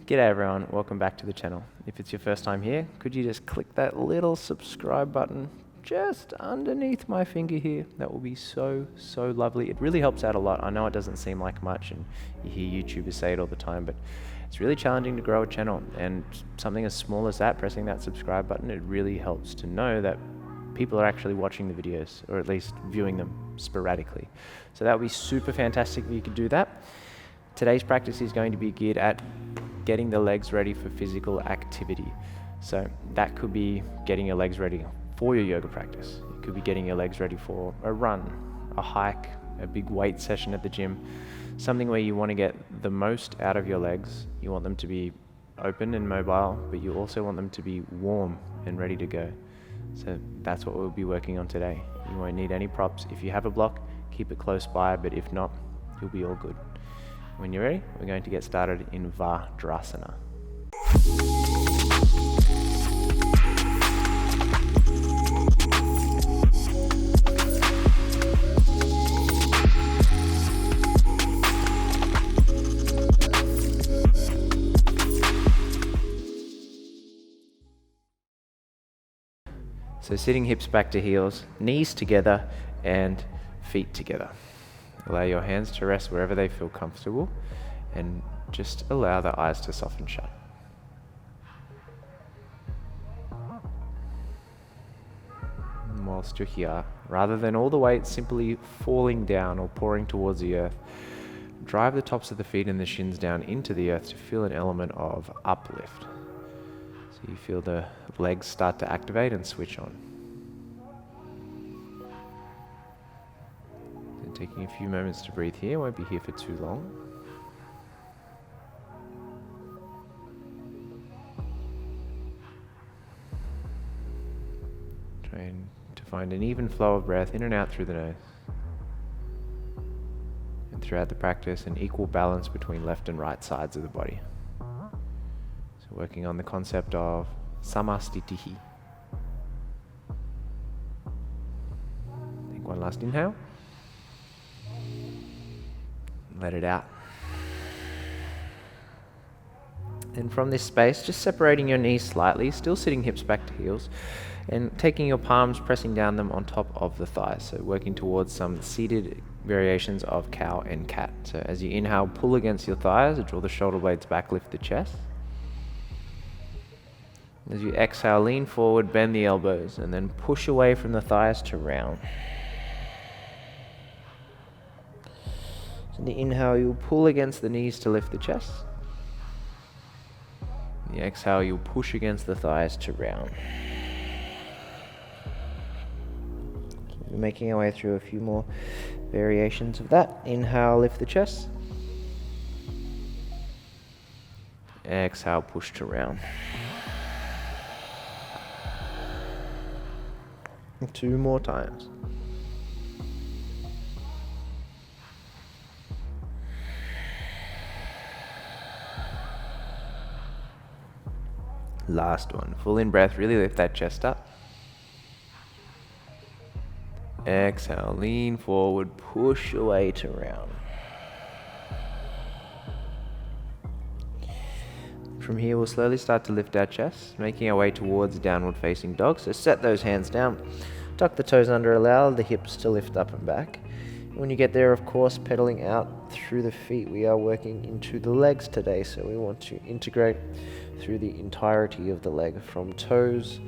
G'day everyone, welcome back to the channel. If it's your first time here, could you just click that little subscribe button just underneath my finger here? That will be so lovely. It really helps out a lot. I know it doesn't seem like much and you hear YouTubers say it all the time, but it's really challenging to grow a channel, and something as small as that, pressing that subscribe button, it really helps to know that people are actually watching the videos, or at least viewing them sporadically. So that would be super fantastic if you could do that. Today's practice is going to be geared at getting the legs ready for physical activity. So that could be getting your legs ready for your yoga practice. It could be getting your legs ready for a run, a hike, a big weight session at the gym, something where you want to get the most out of your legs. You want them to be open and mobile, but you also want them to be warm and ready to go. So that's what we'll be working on today. You won't need any props. If you have a block, keep it close by, but if not, you'll be all good. When you're ready, we're going to get started in quadriceps. So sitting hips back to heels, knees together and feet together. Allow your hands to rest wherever they feel comfortable, and just allow the eyes to soften shut. And whilst you're here, rather than all the weight simply falling down or pouring towards the earth, drive the tops of the feet and the shins down into the earth to feel an element of uplift. So you feel the legs start to activate and switch on. Taking a few moments to breathe here, won't be here for too long. Trying to find an even flow of breath in and out through the nose. And throughout the practice, an equal balance between left and right sides of the body. So working on the concept of samastitihi. Take one last inhale. Let it out. And from this space, just separating your knees slightly, still sitting hips back to heels, and taking your palms, pressing down them on top of the thighs. So working towards some seated variations of cow and cat. So as you inhale, pull against your thighs, draw the shoulder blades back, lift the chest. As you exhale, lean forward, bend the elbows, and then push away from the thighs to round. So the inhale, you'll pull against the knees to lift the chest. The exhale, you'll push against the thighs to round. We're making our way through a few more variations of that. Inhale, lift the chest. Exhale, push to round. 2 more times. Last one. Full in breath, really lift that chest up. Exhale, lean forward, push away to round. From here, we'll slowly start to lift our chest, making our way towards downward facing dog. So set those hands down, tuck the toes under, allow the hips to lift up and back. When you get there, of course, pedaling out through the feet, we are working into the legs today. So we want to integrate through the entirety of the leg, from toes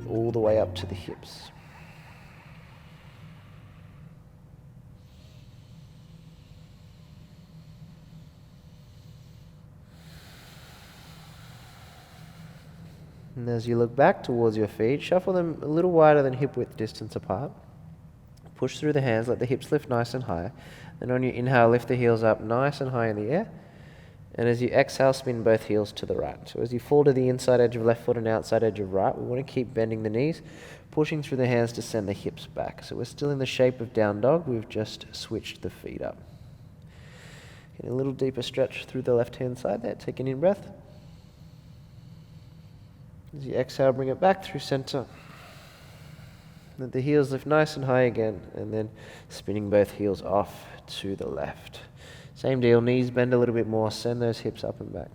all the way up to the hips. And as you look back towards your feet, shuffle them a little wider than hip width distance apart. Push through the hands, let the hips lift nice and high. Then on your inhale, lift the heels up nice and high in the air. And as you exhale, spin both heels to the right. So as you fall to the inside edge of left foot and outside edge of right, we want to keep bending the knees, pushing through the hands to send the hips back. So we're still in the shape of down dog, we've just switched the feet up. Get a little deeper stretch through the left-hand side there, take an in-breath. As you exhale, bring it back through center. Let the heels lift nice and high again, and then spinning both heels off to the left. Same deal, knees bend a little bit more, send those hips up and back.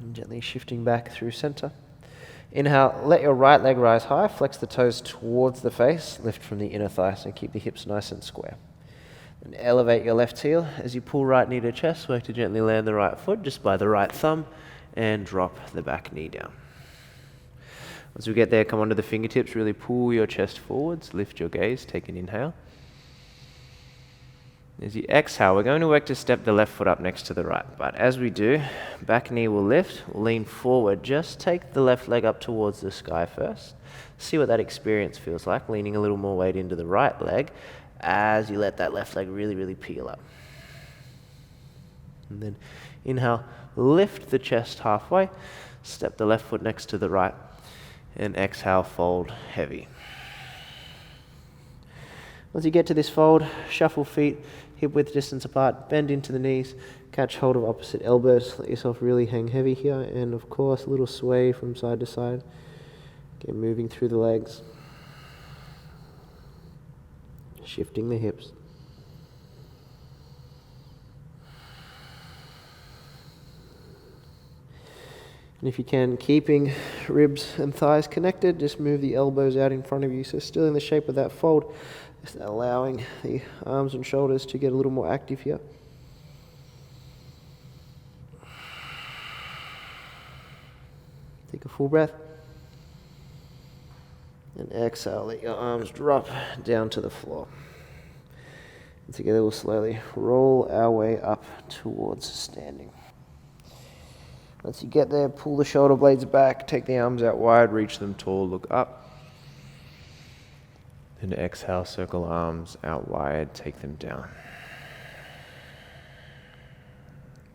And gently shifting back through center. Inhale, let your right leg rise high, flex the toes towards the face, lift from the inner thigh, so keep the hips nice and square. And elevate your left heel as you pull right knee to chest, work to gently land the right foot just by the right thumb, and drop the back knee down. Once we get there, come onto the fingertips, really pull your chest forwards, lift your gaze, take an inhale. As you exhale, we're going to work to step the left foot up next to the right. But as we do, back knee will lift, we'll lean forward. Just take the left leg up towards the sky first. See what that experience feels like, leaning a little more weight into the right leg as you let that left leg really, really peel up. And then inhale, lift the chest halfway, step the left foot next to the right, and exhale, fold heavy. Once you get to this fold, shuffle feet, hip width distance apart, bend into the knees, catch hold of opposite elbows, let yourself really hang heavy here, and of course a little sway from side to side. Get moving through the legs, shifting the hips. And if you can, keeping ribs and thighs connected, just move the elbows out in front of you, so still in the shape of that fold. Just allowing the arms and shoulders to get a little more active here. Take a full breath. And exhale, let your arms drop down to the floor. And together we'll slowly roll our way up towards standing. Once you get there, pull the shoulder blades back, take the arms out wide, reach them tall, look up. And exhale, circle arms out wide, take them down.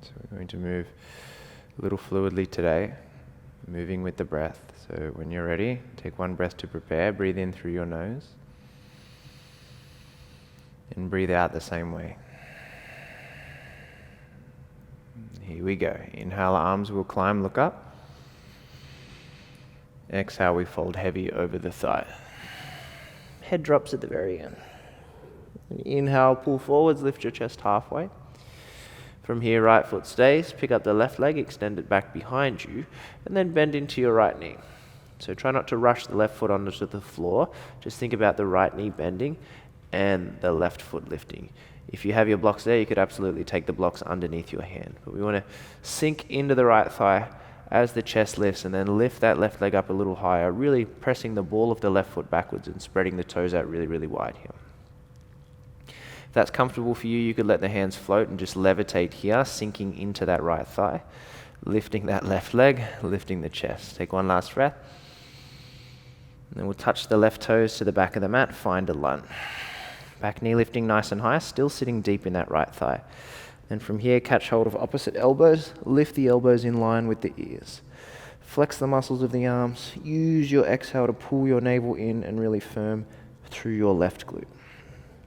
So we're going to move a little fluidly today, moving with the breath. So when you're ready, take one breath to prepare, breathe in through your nose, and breathe out the same way. Here we go. Inhale, arms will climb, look up. Exhale, we fold heavy over the thigh. Head drops at the very end. And inhale, pull forwards, lift your chest halfway. From here, right foot stays, pick up the left leg, extend it back behind you, and then bend into your right knee. So try not to rush the left foot onto the floor, just think about the right knee bending and the left foot lifting. If you have your blocks there, you could absolutely take the blocks underneath your hand. But we want to sink into the right thigh as the chest lifts, and then lift that left leg up a little higher, really pressing the ball of the left foot backwards and spreading the toes out really, really wide here. If that's comfortable for you, you could let the hands float and just levitate here, sinking into that right thigh, lifting that left leg, lifting the chest. Take one last breath. And then we'll touch the left toes to the back of the mat, find a lunge. Back knee lifting nice and high, still sitting deep in that right thigh. And from here, catch hold of opposite elbows, lift the elbows in line with the ears. Flex the muscles of the arms, use your exhale to pull your navel in and really firm through your left glute.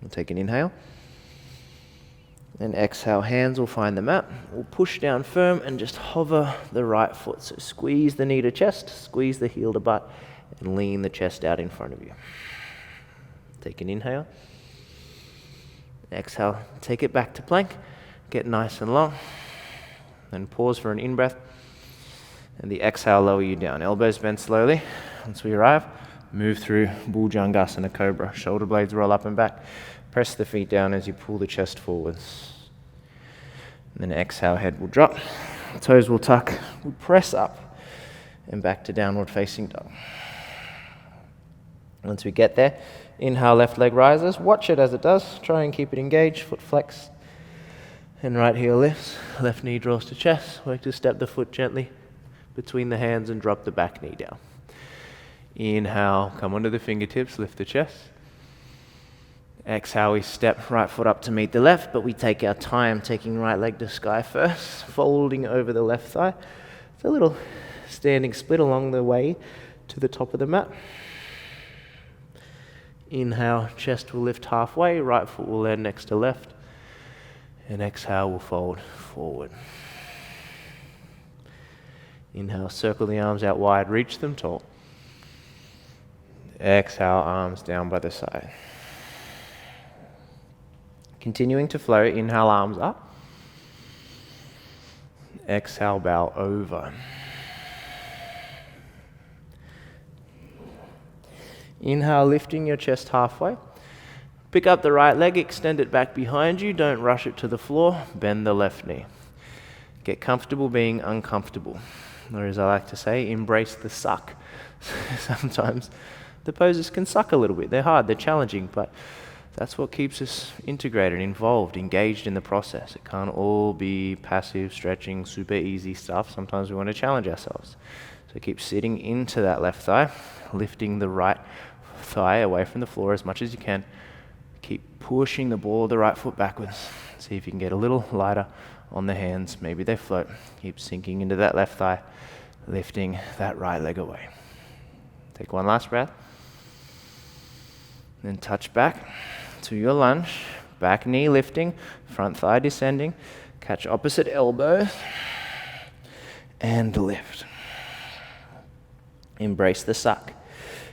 We'll take an inhale. And exhale, hands will find the mat. We'll push down firm and just hover the right foot. So squeeze the knee to chest, squeeze the heel to butt, and lean the chest out in front of you. Take an inhale. Exhale, take it back to plank. Get nice and long. Then pause for an in-breath. And the exhale, lower you down. Elbows bend slowly. Once we arrive, move through Skandasana Cobra. Shoulder blades roll up and back. Press the feet down as you pull the chest forwards. And then exhale, head will drop. Toes will tuck. We'll press up and back to downward facing dog. Once we get there, inhale, left leg rises. Watch it as it does. Try and keep it engaged. Foot flexed. And right heel lifts, left knee draws to chest. Work to step the foot gently between the hands and drop the back knee down. Inhale, come onto the fingertips, lift the chest. Exhale, we step right foot up to meet the left, but we take our time, taking right leg to sky first, folding over the left thigh. It's a little standing split along the way to the top of the mat. Inhale, chest will lift halfway, right foot will land next to left. And exhale, we'll fold forward. Inhale, circle the arms out wide, reach them tall. Exhale, arms down by the side. Continuing to flow, inhale, arms up. Exhale, bow over. Inhale, lifting your chest halfway. Pick up the right leg, extend it back behind you. Don't rush it to the floor. Bend the left knee. Get comfortable being uncomfortable. Or as I like to say, embrace the suck. Sometimes the poses can suck a little bit. They're hard, they're challenging, but that's what keeps us integrated, involved, engaged in the process. It can't all be passive, stretching, super easy stuff. Sometimes we want to challenge ourselves. So keep sitting into that left thigh, lifting the right thigh away from the floor as much as you can. Keep pushing the ball of the right foot backwards. See if you can get a little lighter on the hands. Maybe they float. Keep sinking into that left thigh, lifting that right leg away. Take one last breath. Then touch back to your lunge. Back knee lifting, front thigh descending. Catch opposite elbow and lift. Embrace the suck.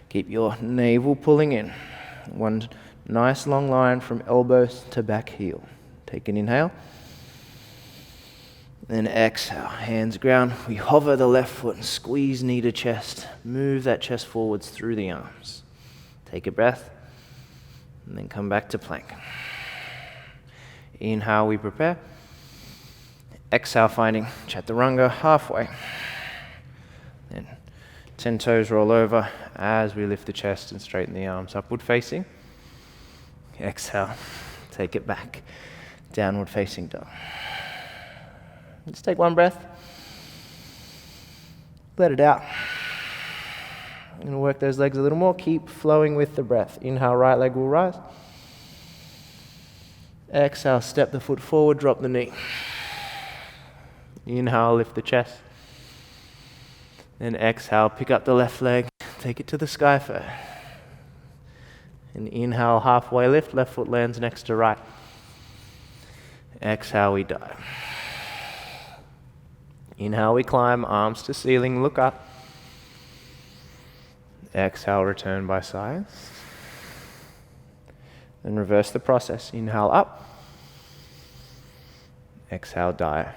Keep your navel pulling in. One nice long line from elbows to back heel. Take an inhale. Then exhale, hands ground. We hover the left foot and squeeze knee to chest. Move that chest forwards through the arms. Take a breath and then come back to plank. Inhale, we prepare. Exhale, finding chaturanga halfway. Then 10 toes roll over as we lift the chest and straighten the arms upward facing. Exhale, take it back. Downward facing dog. Just take one breath. Let it out. I'm going to work those legs a little more. Keep flowing with the breath. Inhale, right leg will rise. Exhale, step the foot forward, drop the knee. Inhale, lift the chest. Then exhale, pick up the left leg, take it to the sky first. And inhale, halfway lift, left foot lands next to right. Exhale, we dive. Inhale, we climb, arms to ceiling, look up. Exhale, return by sides. Then reverse the process. Inhale, up. Exhale, dive.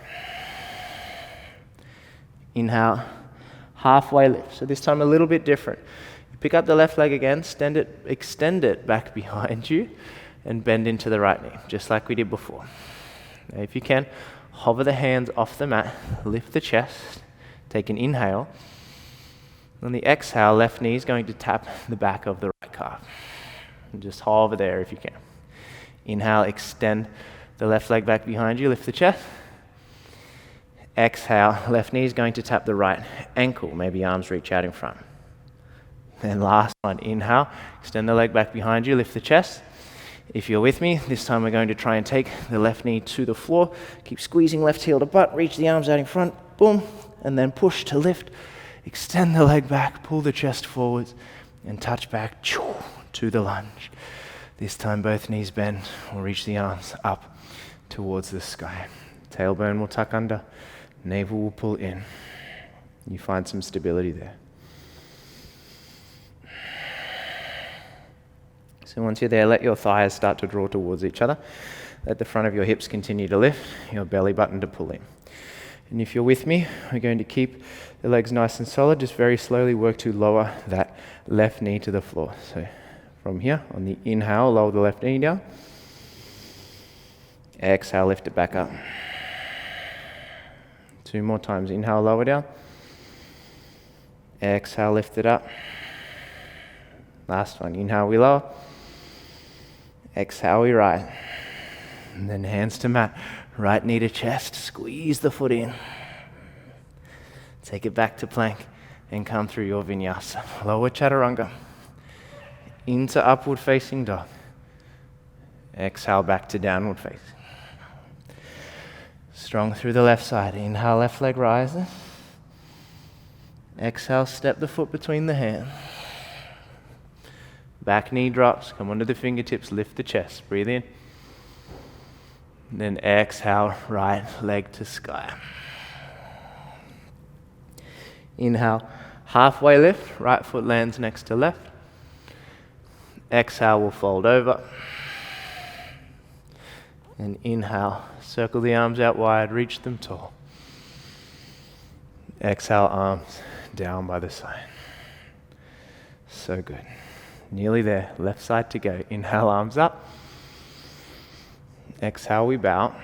Inhale, halfway lift. So this time a little bit different. You pick up the left leg again, extend it back behind you, and bend into the right knee, just like we did before. Now, if you can, hover the hands off the mat, lift the chest, take an inhale. On the exhale, left knee is going to tap the back of the right calf. And just hover there if you can. Inhale, extend the left leg back behind you, lift the chest. Exhale, left knee is going to tap the right ankle, maybe arms reach out in front. And last one, inhale, extend the leg back behind you, lift the chest. If you're with me, this time we're going to try and take the left knee to the floor. Keep squeezing left heel to butt, reach the arms out in front, boom, and then push to lift. Extend the leg back, pull the chest forwards, and touch back to the lunge. This time both knees bend, we'll reach the arms up towards the sky. Tailbone will tuck under, navel will pull in. You find some stability there. So once you're there, let your thighs start to draw towards each other. Let the front of your hips continue to lift, your belly button to pull in. And if you're with me, we're going to keep the legs nice and solid. Just very slowly work to lower that left knee to the floor. So from here, on the inhale, lower the left knee down. Exhale, lift it back up. 2 more times. Inhale, lower down. Exhale, lift it up. Last one. Inhale, we lower. Exhale, we rise. And then hands to mat. Right knee to chest. Squeeze the foot in. Take it back to plank and come through your vinyasa. Lower chaturanga. Into upward facing dog. Exhale, back to downward facing. Strong through the left side. Inhale, left leg rises. Exhale, step the foot between the hands. Back knee drops, come onto the fingertips, lift the chest, breathe in. And then exhale, right leg to sky. Inhale, halfway lift, right foot lands next to left. Exhale, we'll fold over. And inhale, circle the arms out wide, reach them tall. Exhale, arms down by the side. So good. Nearly there. Left side to go. Inhale, arms up. Exhale, we bow.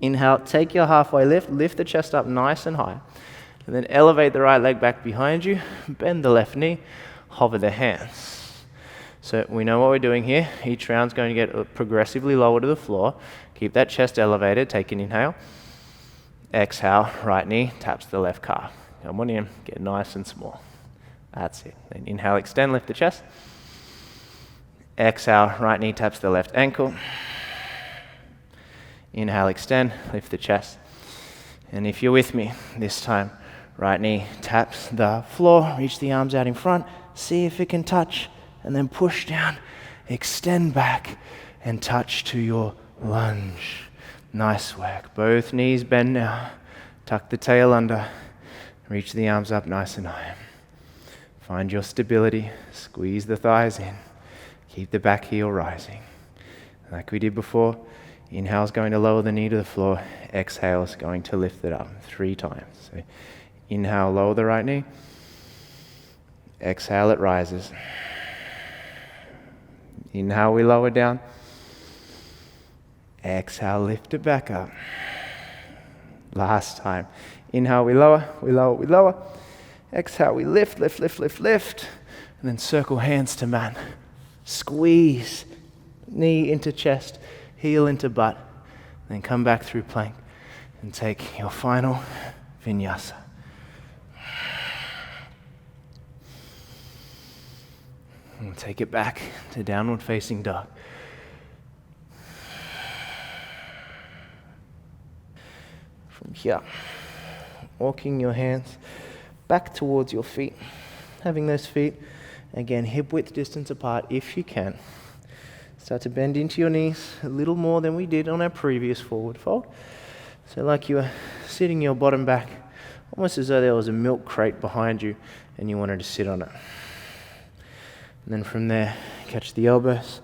Inhale, take your halfway lift. Lift the chest up nice and high. And then elevate the right leg back behind you. Bend the left knee. Hover the hands. So we know what we're doing here. Each round's going to get progressively lower to the floor. Keep that chest elevated. Take an inhale. Exhale, right knee taps the left calf. Come on in, get nice and small. That's it. Then inhale, extend, lift the chest. Exhale, right knee taps the left ankle. Inhale, extend, lift the chest. And if you're with me this time, right knee taps the floor, reach the arms out in front, see if it can touch, and then push down, extend back, and touch to your lunge. Nice work. Both knees bend now. Tuck the tail under. Reach the arms up nice and high. Find your stability. Squeeze the thighs in. Keep the back heel rising. Like we did before, inhale is going to lower the knee to the floor. Exhale is going to lift it up 3 times. So inhale, lower the right knee. Exhale, it rises. Inhale, we lower down. Exhale, lift it back up. Last time. Inhale, we lower, we lower, we lower. Exhale, we lift, lift, lift, lift, lift. And then circle hands to mat. Squeeze. Knee into chest, heel into butt. Then come back through plank and take your final vinyasa. And take it back to downward facing dog. From here, walking your hands back towards your feet, having those feet, again, hip width distance apart if you can. Start to bend into your knees a little more than we did on our previous forward fold. So like you were sitting your bottom back, almost as though there was a milk crate behind you and you wanted to sit on it. And then from there, catch the elbows,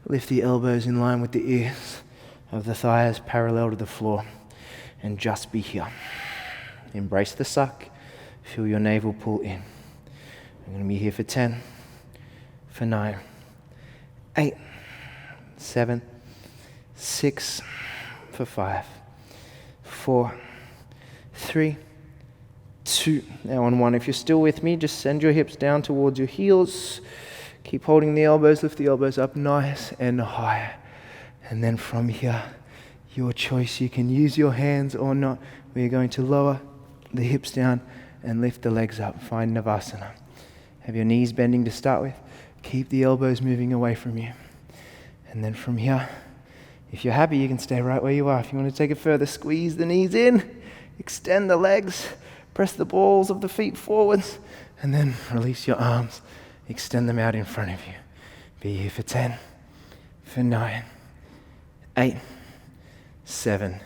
lift the elbows in line with the ears, have the thighs parallel to the floor. And just be here. Embrace the suck. Feel your navel pull in. I'm going to be here for 10, for 9, 8, 7, 6, for 5, 4, 3, 2. Now on 1. If you're still with me, just send your hips down towards your heels. Keep holding the elbows. Lift the elbows up nice and high. And then from here, your choice, you can use your hands or not. We're going to lower the hips down and lift the legs up. Find Navasana. Have your knees bending to start with. Keep the elbows moving away from you. And then from here, if you're happy, you can stay right where you are. If you want to take it further, squeeze the knees in, extend the legs, press the balls of the feet forwards, and then release your arms. Extend them out in front of you. Be here for 10, for 9, 8, 7,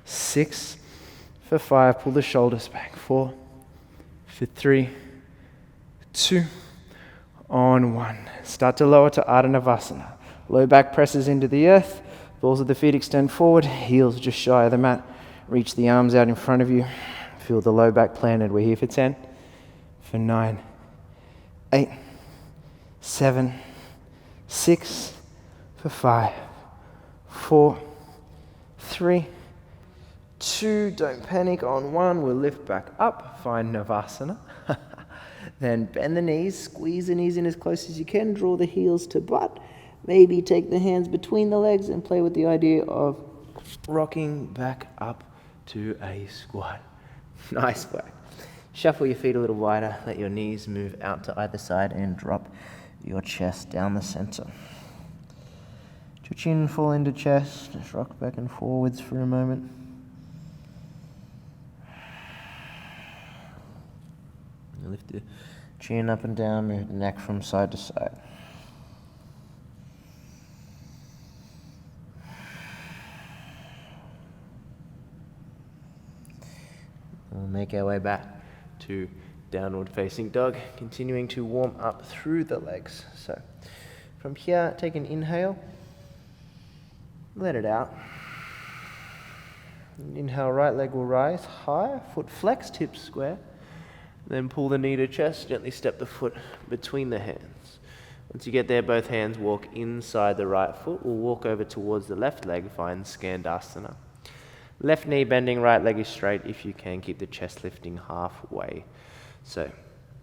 6, for 5, pull the shoulders back, 4, for 3, 2, on 1. Start to lower to Ardha Navasana. Low back presses into the earth, balls of the feet extend forward, heels just shy of the mat. Reach the arms out in front of you, feel the low back planted. We're here for 10, for 9, 8, 7, 6, for 5, 4, 3, 2, don't panic on 1, we'll lift back up, find Navasana. Then bend the knees, squeeze the knees in as close as you can, draw the heels to butt, maybe take the hands between the legs and play with the idea of rocking back up to a squat. Nice work. Shuffle your feet a little wider, let your knees move out to either side and drop your chest down the center. Your chin fall into chest, just rock back and forwards for a moment. Lift the chin up and down, move the neck from side to side. We'll make our way back to downward facing dog, continuing to warm up through the legs. So from here, take an inhale. Let it out. Inhale, right leg will rise high, foot flexed, hips square. Then pull the knee to chest, gently step the foot between the hands. Once you get there, both hands walk inside the right foot. We'll walk over towards the left leg, find Skandasana. Left knee bending, right leg is straight. If you can, keep the chest lifting halfway. So,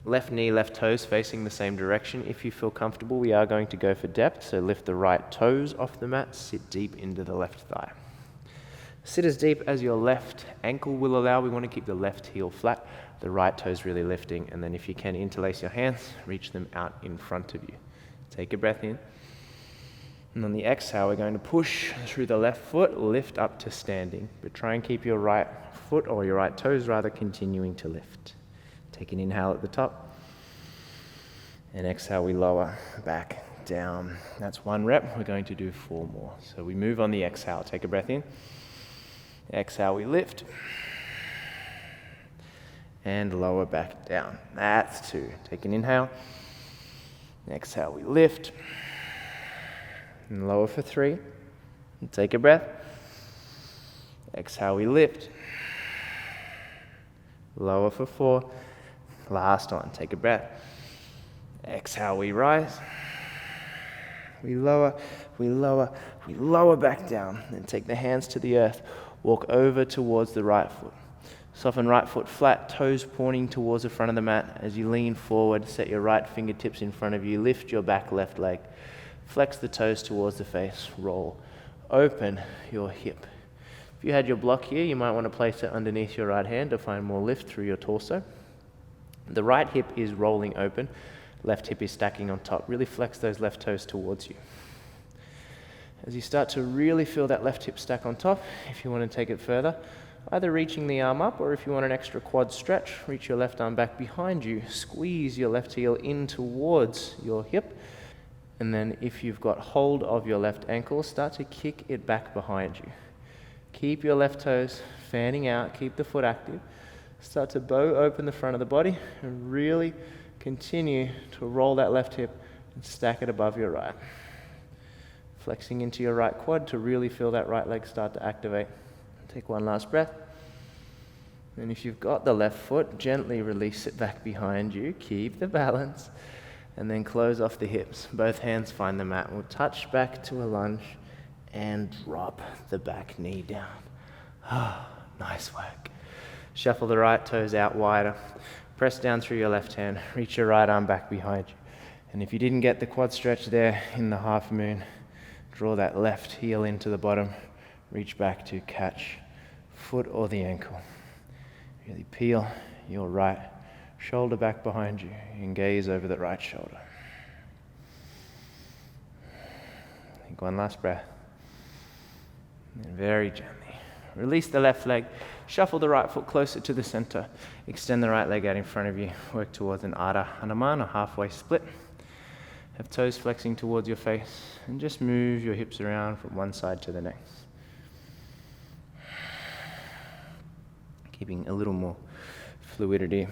left knee, left toes facing the same direction. If you feel comfortable, we are going to go for depth. So lift the right toes off the mat, sit deep into the left thigh. Sit as deep as your left ankle will allow. We want to keep the left heel flat, the right toes really lifting. And then if you can, interlace your hands, reach them out in front of you. Take a breath in. And on the exhale, we're going to push through the left foot, lift up to standing. But try and keep your right foot, or your right toes rather, continuing to lift. Take an inhale at the top. And exhale, we lower back down. That's 1 rep. We're going to do 4 more. So we move on the exhale. Take a breath in. Exhale, we lift. And lower back down. That's 2. Take an inhale. Exhale, we lift. And lower for 3. And take a breath. Exhale, we lift. Lower for 4. Last one. Take a breath. Exhale, we rise. We lower, we lower, we lower back down. Then take the hands to the earth. Walk over towards the right foot. Soften right foot flat, toes pointing towards the front of the mat. As you lean forward, set your right fingertips in front of you. Lift your back left leg. Flex the toes towards the face. Roll. Open your hip. If you had your block here, you might want to place it underneath your right hand to find more lift through your torso. The right hip is rolling open. Left hip is stacking on top. Really flex those left toes towards you. As you start to really feel that left hip stack on top, if you want to take it further, either reaching the arm up, or if you want an extra quad stretch, reach your left arm back behind you, squeeze your left heel in towards your hip, and then if you've got hold of your left ankle, start to kick it back behind you. Keep your left toes fanning out, keep the foot active. Start to bow open the front of the body and really continue to roll that left hip and stack it above your right. Flexing into your right quad to really feel that right leg start to activate. Take 1 last breath. And if you've got the left foot, gently release it back behind you. Keep the balance. And then close off the hips. Both hands find the mat. We'll touch back to a lunge and drop the back knee down. Nice work. Shuffle the right toes out wider. Press down through your left hand. Reach your right arm back behind you. And if you didn't get the quad stretch there in the half moon, draw that left heel into the bottom. Reach back to catch foot or the ankle. Really peel your right shoulder back behind you and gaze over the right shoulder. Take 1 last breath. And very gently release the left leg. Shuffle the right foot closer to the center. Extend the right leg out in front of you. Work towards an Ardha Hanuman, a halfway split. Have toes flexing towards your face. And just move your hips around from one side to the next. Keeping a little more fluidity.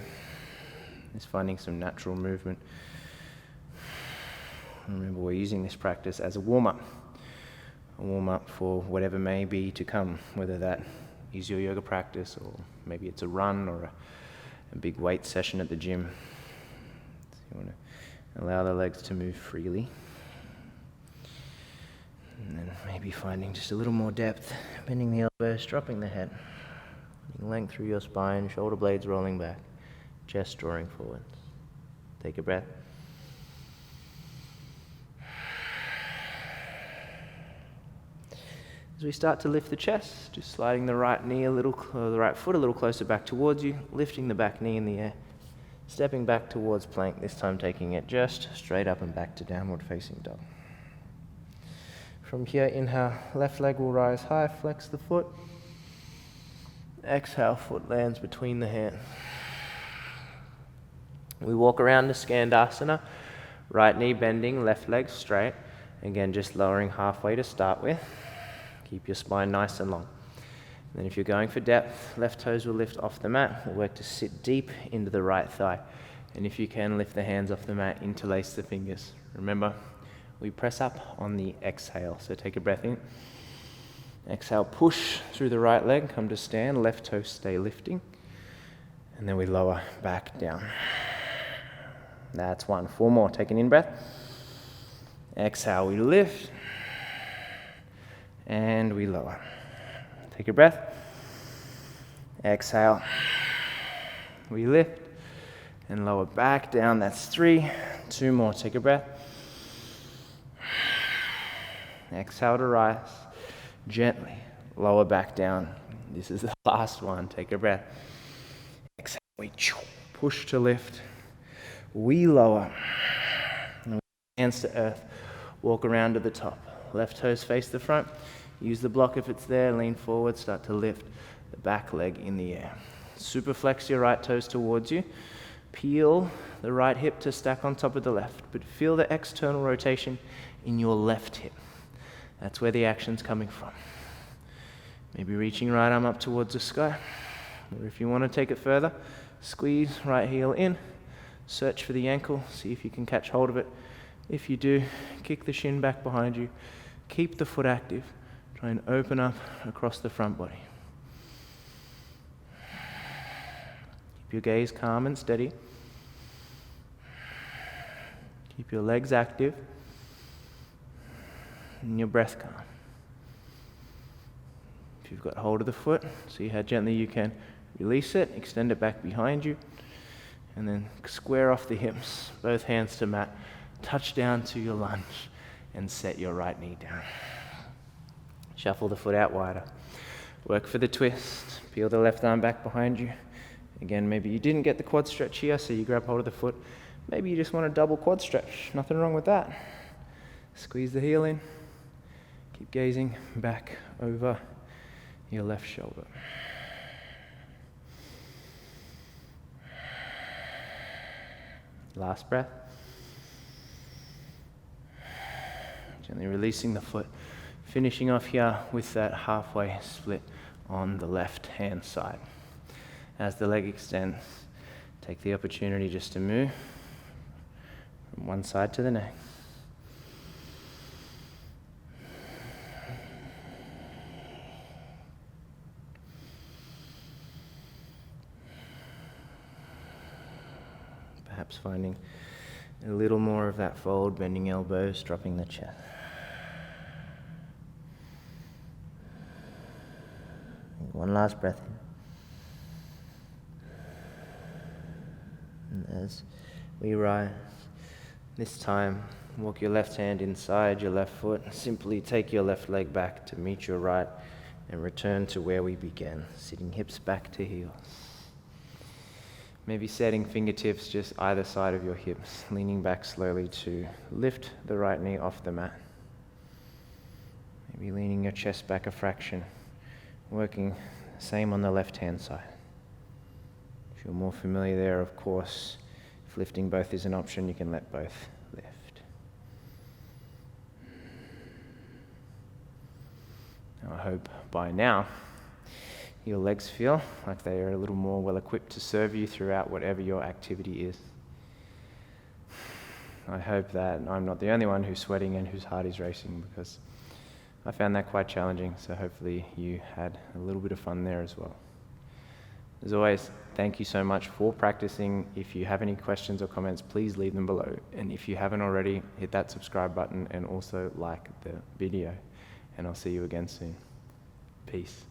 Just finding some natural movement. Remember, we're using this practice as a warm-up. A warm-up for whatever may be to come, whether that is your yoga practice, or maybe it's a run or a big weight session at the gym. So you want to allow the legs to move freely. And then maybe finding just a little more depth, bending the elbows, dropping the head. Length through your spine, shoulder blades rolling back, chest drawing forwards. Take a breath. As we start to lift the chest, just sliding the right knee the right foot a little closer back towards you, lifting the back knee in the air, stepping back towards plank, this time taking it just straight up and back to downward facing dog. From here, inhale, left leg will rise high, flex the foot. Exhale, foot lands between the hands. We walk around to Skandasana, right knee bending, left leg straight. Again, just lowering halfway to start with. Keep your spine nice and long. And then if you're going for depth, left toes will lift off the mat. We'll work to sit deep into the right thigh. And if you can, lift the hands off the mat, interlace the fingers. Remember, we press up on the exhale. So take a breath in. Exhale, push through the right leg, come to stand, left toe stay lifting. And then we lower back down. That's one. 4 more. Take an in-breath. Exhale, we lift. And we lower. Take a breath. Exhale. We lift. And lower back down. That's 3. 2 more. Take a breath. Exhale to rise. Gently lower back down. This is the last one. Take a breath. Exhale. We push to lift. We lower. And hands to earth. Walk around to the top. Left toes face the front. Use the block if it's there. Lean forward. Start to lift the back leg in the air. Super flex your right toes towards you. Peel the right hip to stack on top of the left. But feel the external rotation in your left hip. That's where the action's coming from. Maybe reaching right arm up towards the sky. Or if you want to take it further, squeeze right heel in. Search for the ankle. See if you can catch hold of it. If you do, kick the shin back behind you. Keep the foot active. Try and open up across the front body. Keep your gaze calm and steady. Keep your legs active. And your breath calm. If you've got hold of the foot, see how gently you can release it, extend it back behind you, and then square off the hips, both hands to mat, touch down to your lunge, and set your right knee down. Shuffle the foot out wider. Work for the twist. Peel the left arm back behind you. Again, maybe you didn't get the quad stretch here, so you grab hold of the foot. Maybe you just want a double quad stretch. Nothing wrong with that. Squeeze the heel in. Keep gazing back over your left shoulder. Last breath. Gently releasing the foot. Finishing off here with that halfway split on the left hand side. As the leg extends, take the opportunity just to move from one side to the next. Perhaps finding a little more of that fold, bending elbows, dropping the chest. One last breath in. And as we rise, this time walk your left hand inside your left foot. Simply take your left leg back to meet your right and return to where we began, sitting hips back to heels. Maybe setting fingertips just either side of your hips, leaning back slowly to lift the right knee off the mat. Maybe leaning your chest back a fraction, working the same on the left-hand side. If you're more familiar there, of course, if lifting both is an option, you can let both lift. Now, I hope by now your legs feel like they are a little more well-equipped to serve you throughout whatever your activity is. I hope that I'm not the only one who's sweating and whose heart is racing, because I found that quite challenging, so hopefully you had a little bit of fun there as well. As always, thank you so much for practicing. If you have any questions or comments, please leave them below. And if you haven't already, hit that subscribe button and also like the video. And I'll see you again soon. Peace.